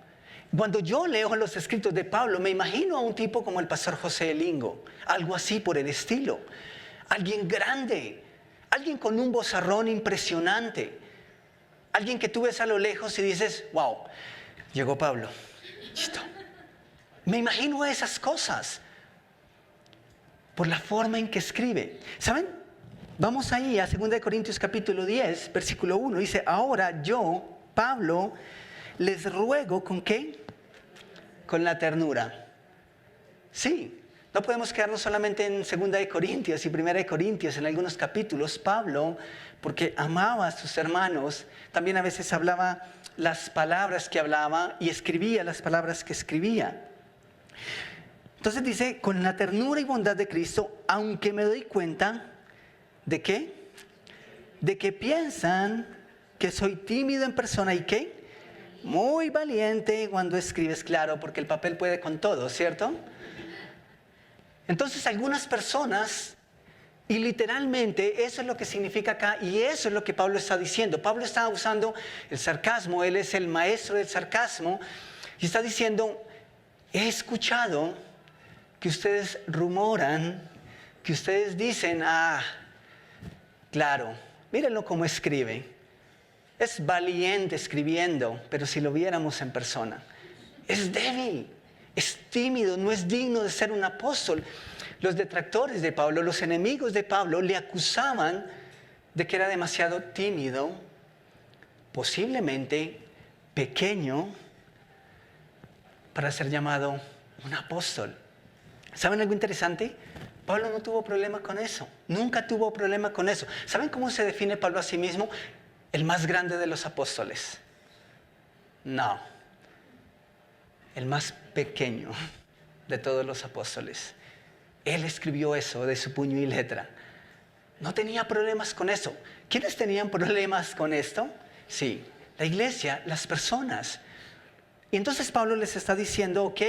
Cuando yo leo los escritos de Pablo, me imagino a un tipo como el pastor José Elingo, algo así por el estilo. Alguien grande, alguien con un vozarrón impresionante, alguien que tú ves a lo lejos y dices, wow, llegó Pablo. Listo. Me imagino esas cosas por la forma en que escribe. ¿Saben? Vamos ahí a 2 Corintios capítulo 10, versículo 1. Dice, ahora yo, Pablo, les ruego, ¿con qué? Con la ternura. Sí, no podemos quedarnos solamente en 2 Corintios y 1 Corintios, en algunos capítulos. Pablo, porque amaba a sus hermanos, también a veces hablaba las palabras que hablaba y escribía las palabras que escribía. Entonces dice, con la ternura y bondad de Cristo, aunque me doy cuenta, ¿de qué? De que piensan que soy tímido en persona y ¿qué? Muy valiente cuando escribes, claro, porque el papel puede con todo, ¿cierto? Entonces algunas personas, y literalmente eso es lo que significa acá, y eso es lo que Pablo está diciendo. Pablo está usando el sarcasmo, él es el maestro del sarcasmo, y está diciendo, he escuchado que ustedes rumoran, que ustedes dicen, claro, mírenlo cómo escribe. Es valiente escribiendo, pero si lo viéramos en persona, es débil, es tímido, no es digno de ser un apóstol. Los detractores de Pablo, los enemigos de Pablo, le acusaban de que era demasiado tímido, posiblemente pequeño, para ser llamado un apóstol. ¿Saben algo interesante? Pablo no tuvo problema con eso, nunca tuvo problema con eso. ¿Saben cómo se define Pablo a sí mismo? El más grande de los apóstoles. No, el más pequeño de todos los apóstoles. Él escribió eso de su puño y letra. No tenía problemas con eso. ¿Quiénes tenían problemas con esto? Sí, la iglesia, las personas. Y entonces Pablo les está diciendo, ok,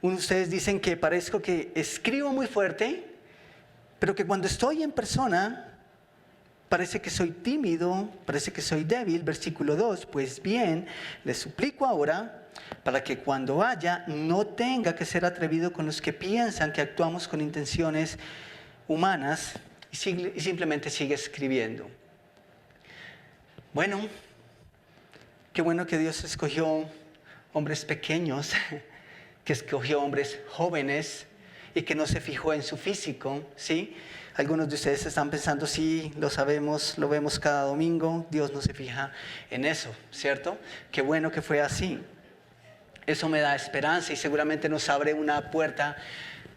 ustedes dicen que parezco que escribo muy fuerte, pero que cuando estoy en persona Parece que soy tímido, parece que soy débil. Versículo 2, pues bien, les suplico ahora para que cuando vaya no tenga que ser atrevido con los que piensan que actuamos con intenciones humanas, y simplemente sigue escribiendo. Bueno, qué bueno que Dios escogió hombres pequeños, que escogió hombres jóvenes y que no se fijó en su físico, ¿sí? Algunos de ustedes están pensando, sí, lo sabemos, lo vemos cada domingo, Dios no se fija en eso, ¿cierto? Qué bueno que fue así. Eso me da esperanza y seguramente nos abre una puerta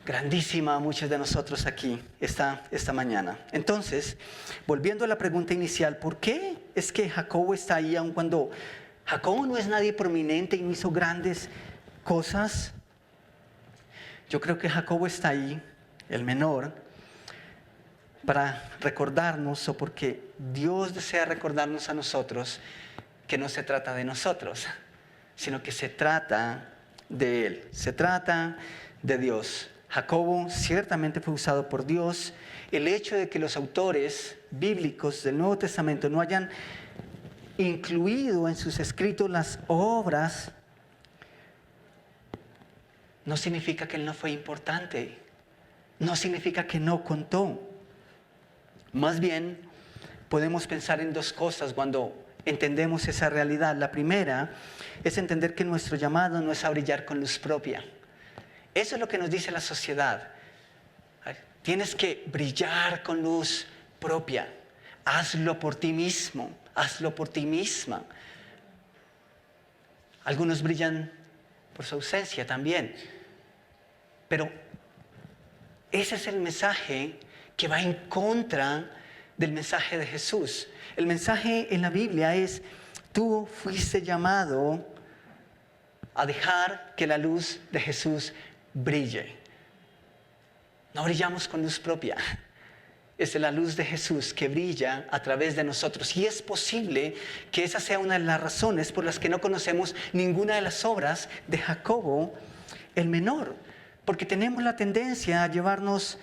grandísima a muchos de nosotros aquí esta mañana. Entonces, volviendo a la pregunta inicial, ¿por qué es que Jacobo está ahí aun cuando Jacobo no es nadie prominente y no hizo grandes cosas? Yo creo que Jacobo está ahí, el menor, para recordarnos, o porque Dios desea recordarnos a nosotros que no se trata de nosotros, sino que se trata de Él, se trata de Dios. Jacobo ciertamente fue usado por Dios. El hecho de que los autores bíblicos del Nuevo Testamento no hayan incluido en sus escritos las obras no significa que él no fue importante, no significa que no contó. Más bien, podemos pensar en dos cosas cuando entendemos esa realidad. La primera es entender que nuestro llamado no es a brillar con luz propia. Eso es lo que nos dice la sociedad. Tienes que brillar con luz propia. Hazlo por ti mismo, hazlo por ti misma. Algunos brillan por su ausencia también. Pero ese es el mensaje que va en contra del mensaje de Jesús. El mensaje en la Biblia es: tú fuiste llamado a dejar que la luz de Jesús brille. No brillamos con luz propia. Es la luz de Jesús que brilla a través de nosotros. Y es posible que esa sea una de las razones por las que no conocemos ninguna de las obras de Jacobo el menor. Porque tenemos la tendencia a llevarnos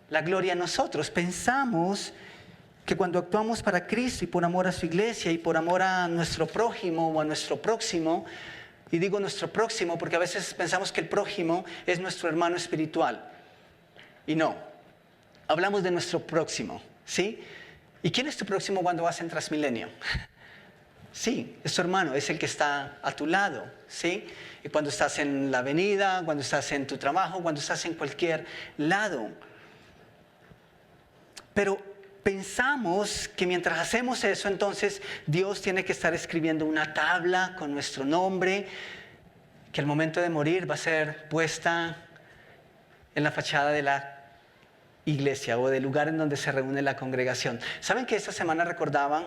la gloria a nosotros. Pensamos que cuando actuamos para Cristo y por amor a su iglesia y por amor a nuestro prójimo o a nuestro próximo, y digo nuestro próximo porque a veces pensamos que el prójimo es nuestro hermano espiritual. Y no, hablamos de nuestro próximo, ¿sí? ¿Y quién es tu próximo cuando vas en Transmilenio? Sí, es tu hermano, es el que está a tu lado, ¿sí? Y cuando estás en la avenida, cuando estás en tu trabajo, cuando estás en cualquier lado. Pero pensamos que mientras hacemos eso, entonces Dios tiene que estar escribiendo una tabla con nuestro nombre, que al momento de morir va a ser puesta en la fachada de la iglesia o del lugar en donde se reúne la congregación. ¿Saben que esta semana recordaban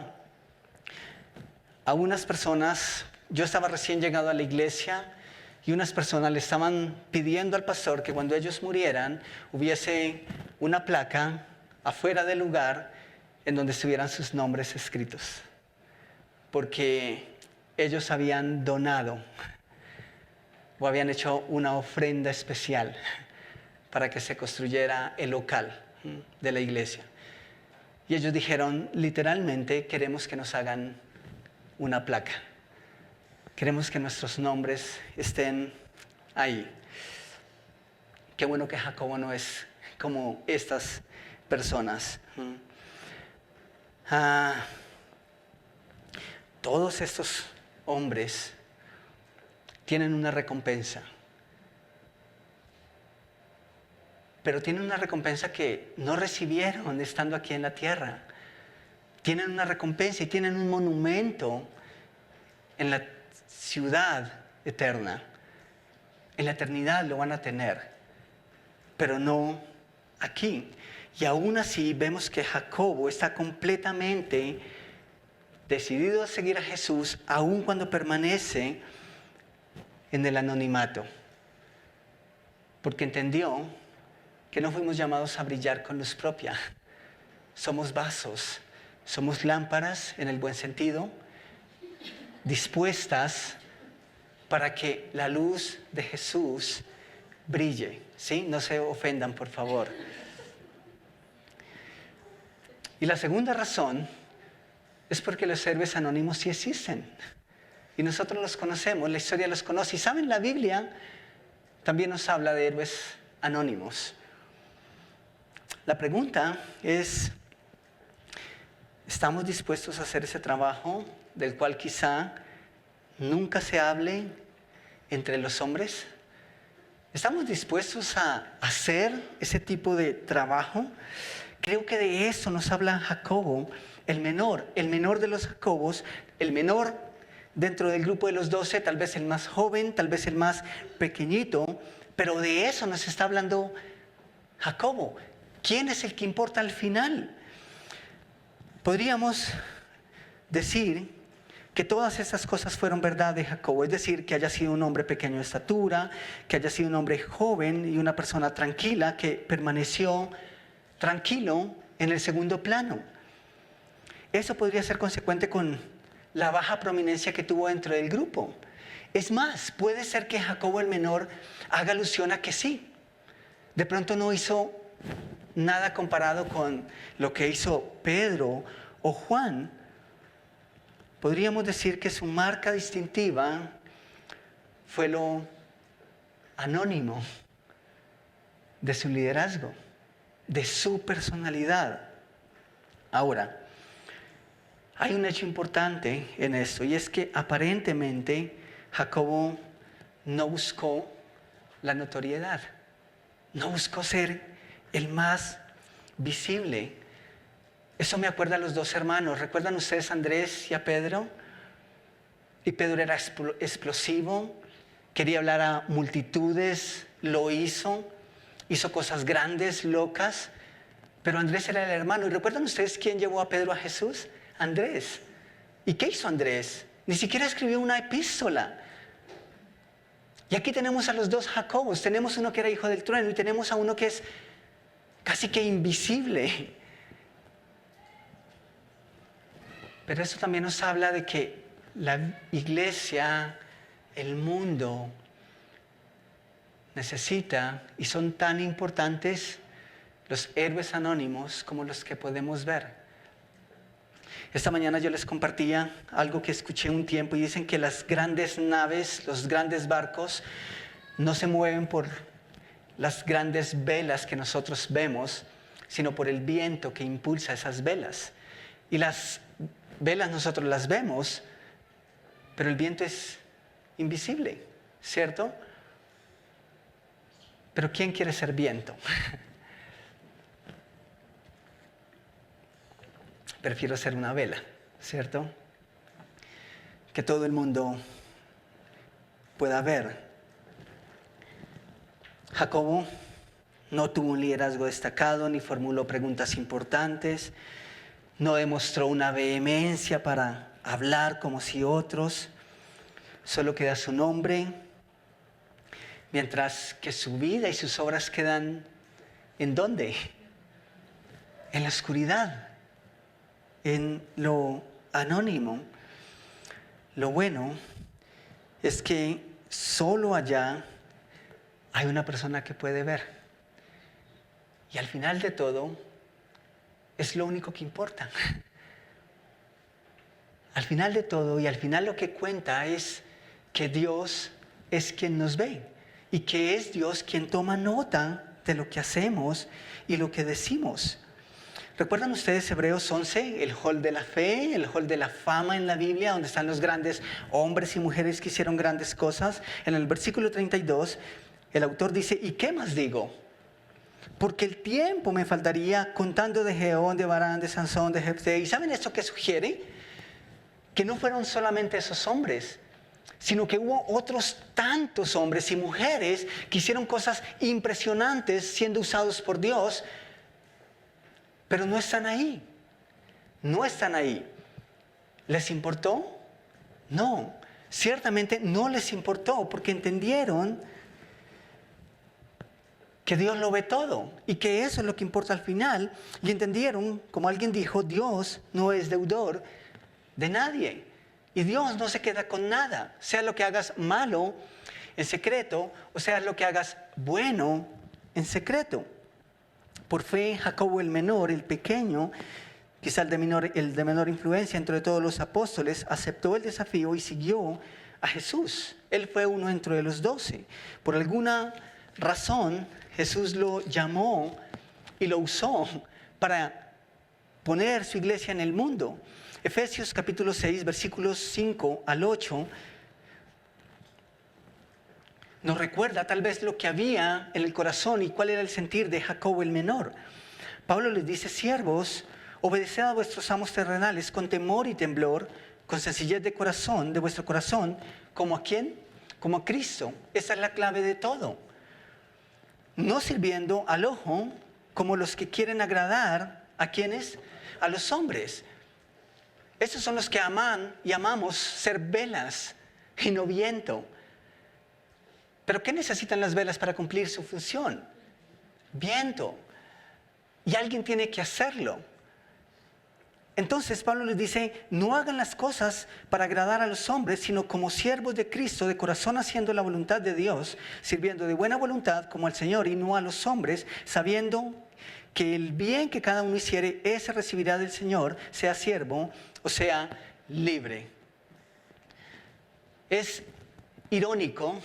a unas personas? Yo estaba recién llegado a la iglesia y unas personas le estaban pidiendo al pastor que cuando ellos murieran hubiese una placa afuera del lugar en donde estuvieran sus nombres escritos, porque ellos habían donado o habían hecho una ofrenda especial para que se construyera el local de la iglesia. Y ellos dijeron, literalmente, queremos que nos hagan una placa. Queremos que nuestros nombres estén ahí. Qué bueno que Jacobo no es como estas personas. Todos estos hombres tienen una recompensa. Pero tienen una recompensa que no recibieron estando aquí en la tierra. Tienen una recompensa y tienen un monumento en la ciudad eterna. En la eternidad lo van a tener, pero no aquí. Y aún así vemos que Jacobo está completamente decidido a seguir a Jesús, aun cuando permanece en el anonimato. Porque entendió que no fuimos llamados a brillar con luz propia. Somos vasos, somos lámparas en el buen sentido, dispuestas para que la luz de Jesús brille. ¿Sí? No se ofendan, por favor. Y la segunda razón es porque los héroes anónimos sí existen. Y nosotros los conocemos, la historia los conoce. Y saben, la Biblia también nos habla de héroes anónimos. La pregunta es, ¿estamos dispuestos a hacer ese trabajo del cual quizá nunca se hable entre los hombres? ¿Estamos dispuestos a hacer ese tipo de trabajo? Creo que de eso nos habla Jacobo, el menor de los Jacobos, el menor dentro del grupo de los 12, tal vez el más joven, tal vez el más pequeñito, pero de eso nos está hablando Jacobo. ¿Quién es el que importa al final? Podríamos decir que todas esas cosas fueron verdad de Jacobo, es decir, que haya sido un hombre pequeño de estatura, que haya sido un hombre joven y una persona tranquila que permaneció tranquilo en el segundo plano. Eso podría ser consecuente con la baja prominencia que tuvo dentro del grupo. Es más, puede ser que Jacobo el menor haga alusión a que sí. De pronto no hizo nada comparado con lo que hizo Pedro o Juan. Podríamos decir que su marca distintiva fue lo anónimo de su liderazgo, de su personalidad. Ahora, hay un hecho importante en esto, y es que aparentemente Jacobo no buscó la notoriedad, no buscó ser el más visible. Eso me acuerda a los dos hermanos. ¿Recuerdan ustedes a Andrés y a Pedro? Y Pedro era explosivo, quería hablar a multitudes, lo hizo cosas grandes, locas, pero Andrés era el hermano. ¿Y recuerdan ustedes quién llevó a Pedro a Jesús? Andrés. ¿Y qué hizo Andrés? Ni siquiera escribió una epístola. Y aquí tenemos a los dos Jacobos. Tenemos uno que era hijo del trueno y tenemos a uno que es casi que invisible. Pero eso también nos habla de que la iglesia, el mundo, necesita y son tan importantes los héroes anónimos como los que podemos ver. Esta mañana yo les compartía algo que escuché un tiempo y dicen que las grandes naves, los grandes barcos, no se mueven por las grandes velas que nosotros vemos, sino por el viento que impulsa esas velas. Y las velas nosotros las vemos, pero el viento es invisible, ¿cierto? Pero ¿quién quiere ser viento? Prefiero ser una vela, ¿cierto? Que todo el mundo pueda ver. Jacobo no tuvo un liderazgo destacado, ni formuló preguntas importantes, no demostró una vehemencia para hablar como si otros, solo queda su nombre, mientras que su vida y sus obras quedan, ¿en dónde? En la oscuridad, en lo anónimo. Lo bueno es que solo allá hay una persona que puede ver. Y al final de todo, es lo único que importa. Al final de todo y al final lo que cuenta es que Dios es quien nos ve y que es Dios quien toma nota de lo que hacemos y lo que decimos. ¿Recuerdan ustedes Hebreos 11, el hall de la fe, el hall de la fama en la Biblia, donde están los grandes hombres y mujeres que hicieron grandes cosas? En el versículo 32, el autor dice, ¿y qué más digo? Porque el tiempo me faltaría contando de Gedeón, de Barán, de Sansón, de Jefté. ¿Y saben esto qué sugiere? Que no fueron solamente esos hombres, sino que hubo otros tantos hombres y mujeres que hicieron cosas impresionantes siendo usados por Dios, pero no están ahí. No están ahí. ¿Les importó? No, ciertamente no les importó porque entendieron que Dios lo ve todo y que eso es lo que importa al final. Y entendieron, como alguien dijo, Dios no es deudor de nadie. Y Dios no se queda con nada. Sea lo que hagas malo en secreto o sea lo que hagas bueno en secreto. Por fe, Jacobo el menor, el pequeño, quizá el de menor influencia entre todos los apóstoles, aceptó el desafío y siguió a Jesús. Él fue uno entre los 12. Por alguna razón, Jesús lo llamó y lo usó para poner su iglesia en el mundo. Efesios capítulo 6, versículos 5 al 8, nos recuerda tal vez lo que había en el corazón y cuál era el sentir de Jacobo el menor. Pablo les dice: siervos, obedeced a vuestros amos terrenales con temor y temblor, con sencillez de corazón, de vuestro corazón. ¿Como a quién? Como a Cristo. Esa es la clave de todo. No sirviendo al ojo como los que quieren agradar, ¿a quiénes? A los hombres. Esos son los que aman y amamos ser velas y no viento. ¿Pero qué necesitan las velas para cumplir su función? Viento. Y alguien tiene que hacerlo. Entonces Pablo les dice: no hagan las cosas para agradar a los hombres, sino como siervos de Cristo, de corazón haciendo la voluntad de Dios, sirviendo de buena voluntad como al Señor y no a los hombres, sabiendo que el bien que cada uno hiciere, ese recibirá del Señor, sea siervo o sea libre. Es irónico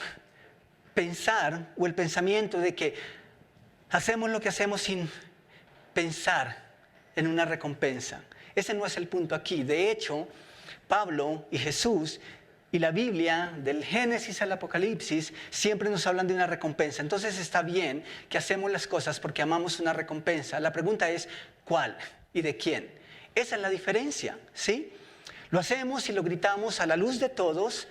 pensar, o el pensamiento de que hacemos lo que hacemos sin pensar en una recompensa. Ese no es el punto aquí. De hecho, Pablo y Jesús y la Biblia, del Génesis al Apocalipsis, siempre nos hablan de una recompensa. Entonces está bien que hacemos las cosas porque amamos una recompensa. La pregunta es, ¿cuál y de quién? Esa es la diferencia, ¿sí? Lo hacemos y lo gritamos a la luz de todos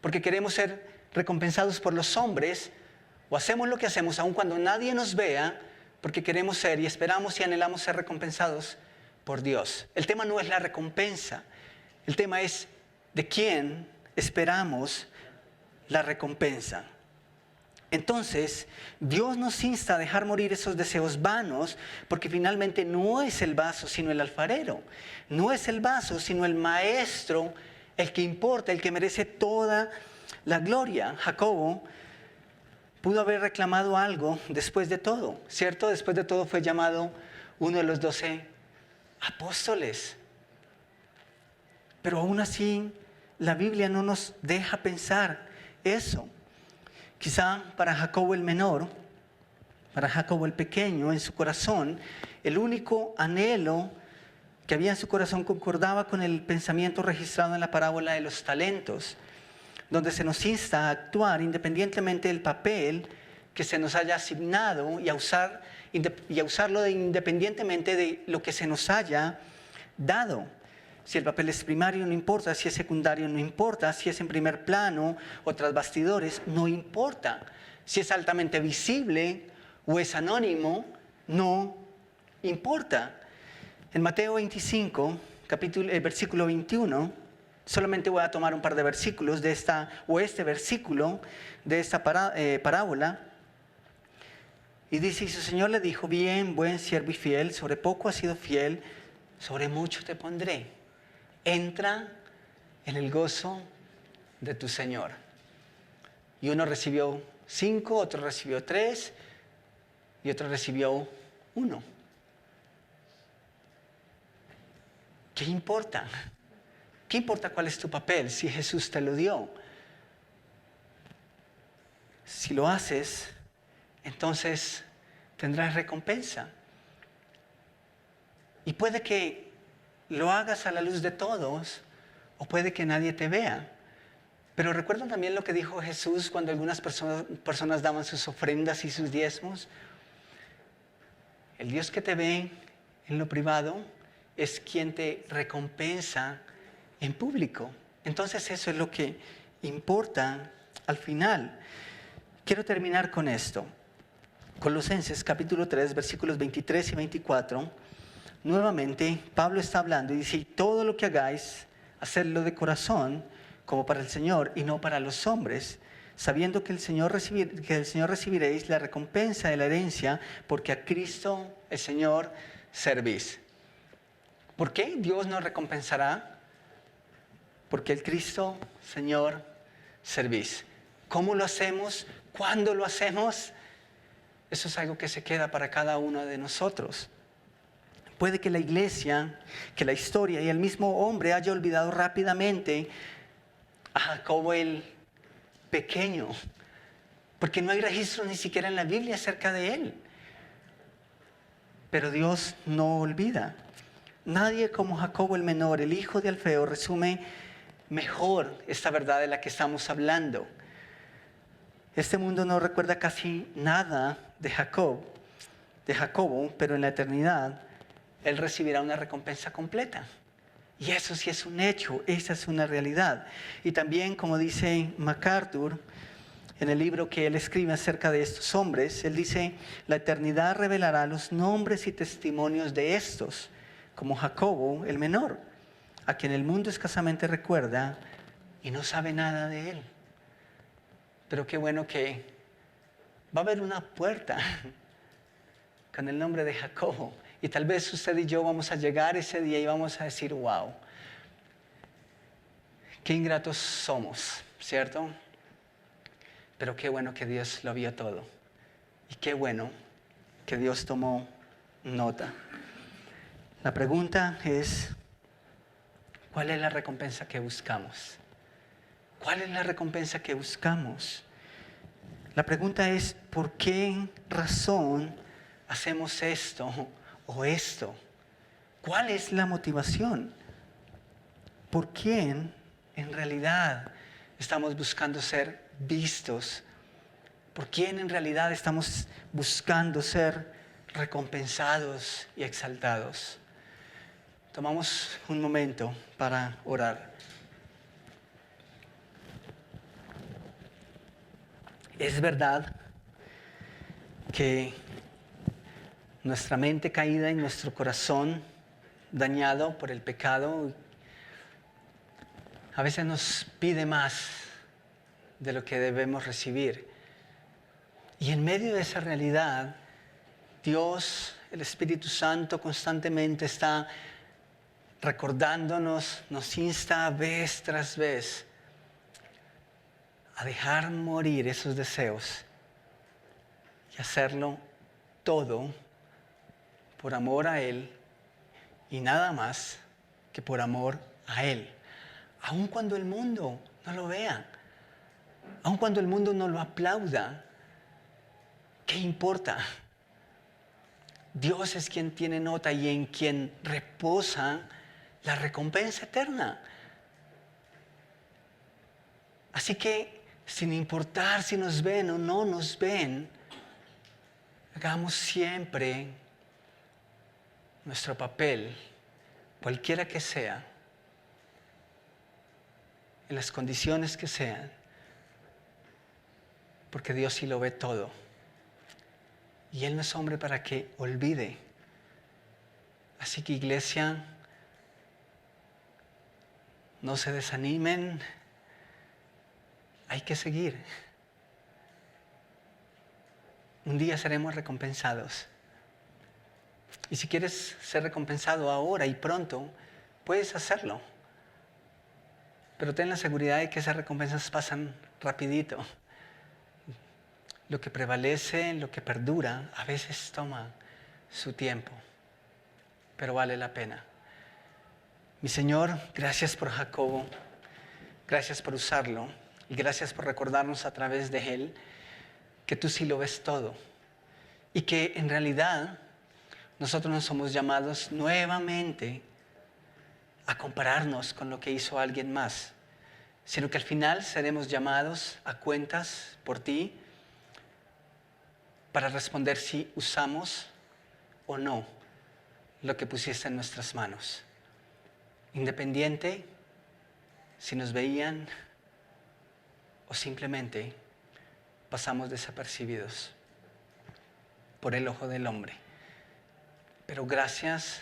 porque queremos ser recompensados por los hombres, o hacemos lo que hacemos aun cuando nadie nos vea porque queremos ser y esperamos y anhelamos ser recompensados por Dios. El tema no es la recompensa, el tema es de quién esperamos la recompensa. Entonces, Dios nos insta a dejar morir esos deseos vanos, porque finalmente no es el vaso sino el alfarero, no es el vaso sino el maestro el que importa, el que merece toda la gloria. Jacobo pudo haber reclamado algo después de todo, ¿cierto? Después de todo fue llamado uno de los 12 apóstoles. Pero aún así, la Biblia no nos deja pensar eso. Quizá para Jacobo el menor, para Jacobo el pequeño, en su corazón, el único anhelo que había en su corazón concordaba con el pensamiento registrado en la parábola de los talentos, donde se nos insta a actuar independientemente del papel que se nos haya asignado y a usarlo independientemente de lo que se nos haya dado. Si el papel es primario, no importa. Si es secundario, no importa. Si es en primer plano o tras bastidores, no importa. Si es altamente visible o es anónimo, no importa. En Mateo 25, versículo 21, solamente voy a tomar un par de versículos de este versículo de esta parábola. Y dice: y su Señor le dijo: bien, buen siervo y fiel, sobre poco has sido fiel, sobre mucho te pondré. Entra en el gozo de tu Señor. Y uno recibió 5, otro recibió 3 y otro recibió 1. ¿Qué importa? ¿Qué importa cuál es tu papel si Jesús te lo dio? Si lo haces, entonces tendrás recompensa. Y puede que lo hagas a la luz de todos, o puede que nadie te vea. Pero recuerdan también lo que dijo Jesús cuando algunas personas daban sus ofrendas y sus diezmos. El Dios que te ve en lo privado es quien te recompensa en público. Entonces eso es lo que importa al final. Quiero terminar con esto. Colosenses capítulo 3, versículos 23 y 24. Nuevamente, Pablo está hablando y dice: y todo lo que hagáis, hacedlo de corazón, como para el Señor y no para los hombres, sabiendo que del Señor recibiréis la recompensa de la herencia, porque a Cristo el Señor servís. ¿Por qué Dios nos recompensará? Porque el Cristo Señor servís. ¿Cómo lo hacemos? ¿Cuándo lo hacemos? Eso es algo que se queda para cada uno de nosotros. Puede que la iglesia, que la historia y el mismo hombre haya olvidado rápidamente a Jacobo el pequeño, porque no hay registro ni siquiera en la Biblia acerca de él. Pero Dios no olvida. Nadie como Jacobo el menor, el hijo de Alfeo, resume mejor esta verdad de la que estamos hablando. Este mundo no recuerda casi nada de Jacobo, pero en la eternidad él recibirá una recompensa completa. Y eso sí es un hecho, esa es una realidad. Y también, como dice MacArthur, en el libro que él escribe acerca de estos hombres, él dice: la eternidad revelará los nombres y testimonios de estos, como Jacobo el menor, a quien el mundo escasamente recuerda y no sabe nada de él. Pero qué bueno que va a haber una puerta con el nombre de Jacobo. Y tal vez usted y yo vamos a llegar ese día y vamos a decir: wow, qué ingratos somos, ¿cierto? Pero qué bueno que Dios lo vio todo. Y qué bueno que Dios tomó nota. La pregunta es: ¿cuál es la recompensa que buscamos? ¿Cuál es la recompensa que buscamos? La pregunta es: ¿por qué razón hacemos esto o esto? ¿Cuál es la motivación? ¿Por quién en realidad estamos buscando ser vistos? ¿Por quién en realidad estamos buscando ser recompensados y exaltados? Tomamos un momento para orar. Es verdad que nuestra mente caída y nuestro corazón dañado por el pecado a veces nos pide más de lo que debemos recibir. Y en medio de esa realidad, Dios, el Espíritu Santo, constantemente está recordándonos, nos insta vez tras vez a dejar morir esos deseos y hacerlo todo por amor a Él y nada más que por amor a Él. Aun cuando el mundo no lo vea, aun cuando el mundo no lo aplauda, ¿qué importa? Dios es quien tiene nota y en quien reposa la recompensa eterna. Así que, sin importar si nos ven o no nos ven, hagamos siempre nuestro papel, cualquiera que sea, en las condiciones que sean, porque Dios sí lo ve todo. Y Él no es hombre para que olvide. Así que, iglesia, no se desanimen, hay que seguir. Un día seremos recompensados. Y si quieres ser recompensado ahora y pronto, puedes hacerlo. Pero ten la seguridad de que esas recompensas pasan rapidito. Lo que prevalece, lo que perdura, a veces toma su tiempo, pero vale la pena. Mi Señor, gracias por Jacobo, gracias por usarlo y gracias por recordarnos a través de él que tú sí lo ves todo y que en realidad nosotros no somos llamados nuevamente a compararnos con lo que hizo alguien más, sino que al final seremos llamados a cuentas por ti para responder si usamos o no lo que pusiste en nuestras manos. Independiente si nos veían o simplemente pasamos desapercibidos por el ojo del hombre. Pero gracias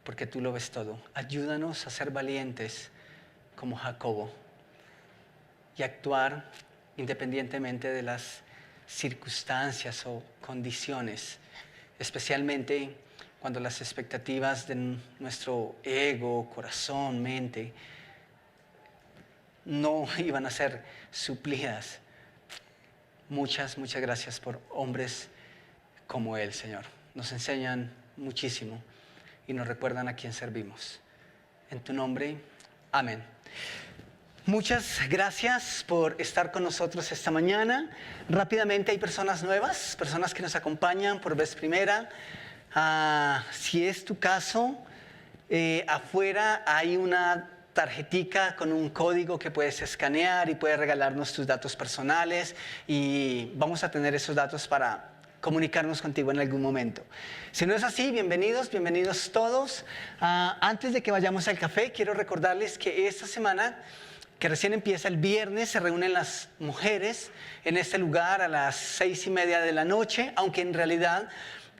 porque tú lo ves todo. Ayúdanos a ser valientes como Jacobo y actuar independientemente de las circunstancias o condiciones, especialmente cuando las expectativas de nuestro ego, corazón, mente no iban a ser suplidas. Muchas gracias por hombres como él, Señor. Nos enseñan muchísimo y nos recuerdan a quién servimos. En tu nombre, amén. Muchas gracias por estar con nosotros esta mañana. Rápidamente, hay personas nuevas, personas que nos acompañan por vez primera. Si es tu caso, afuera hay una tarjetica con un código que puedes escanear y puedes regalarnos tus datos personales y vamos a tener esos datos para comunicarnos contigo en algún momento. Si no es así, bienvenidos todos. Antes de que vayamos al café, quiero recordarles que esta semana, que recién empieza el viernes, se reúnen las mujeres en este lugar a las 6:30 de la noche, aunque en realidad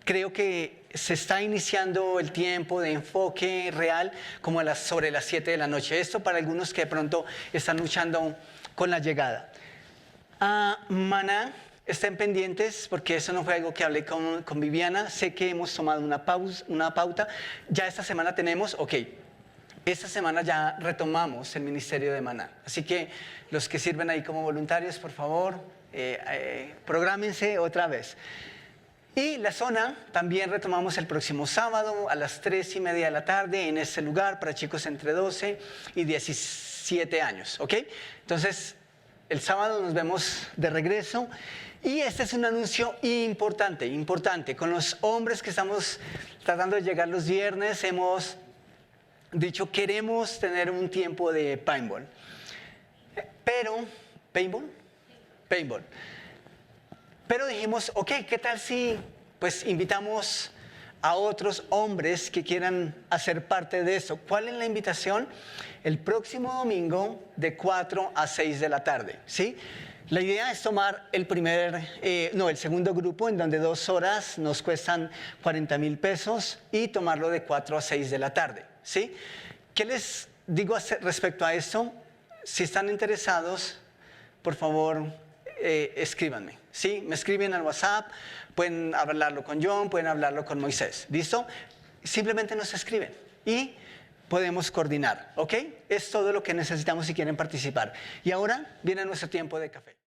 creo que se está iniciando el tiempo de enfoque real como sobre las 7 de la noche. Esto para algunos que de pronto están luchando con la llegada. Maná, estén pendientes porque eso no fue algo que hablé con Viviana. Sé que hemos tomado una pauta. Ya esta semana tenemos, esta semana ya retomamos el ministerio de Maná. Así que los que sirven ahí como voluntarios, por favor, prográmense otra vez. Y la zona también retomamos el próximo sábado a las 3:30 de la tarde en este lugar para chicos entre 12 y 17 años. Entonces, el sábado nos vemos de regreso. Y este es un anuncio importante. Con los hombres que estamos tratando de llegar los viernes, hemos dicho, queremos tener un tiempo de paintball. Paintball. Pero dijimos, ¿qué tal si invitamos a otros hombres que quieran hacer parte de eso? ¿Cuál es la invitación? El próximo domingo de 4 a 6 de la tarde, ¿sí? La idea es tomar el segundo grupo, en donde 2 horas nos cuestan 40,000 pesos y tomarlo de 4 a 6 de la tarde, ¿sí? ¿Qué les digo respecto a esto? Si están interesados, por favor, escríbanme, ¿sí? Me escriben al WhatsApp, pueden hablarlo con John, pueden hablarlo con Moisés, ¿listo? Simplemente nos escriben y podemos coordinar, Es todo lo que necesitamos si quieren participar. Y ahora viene nuestro tiempo de café.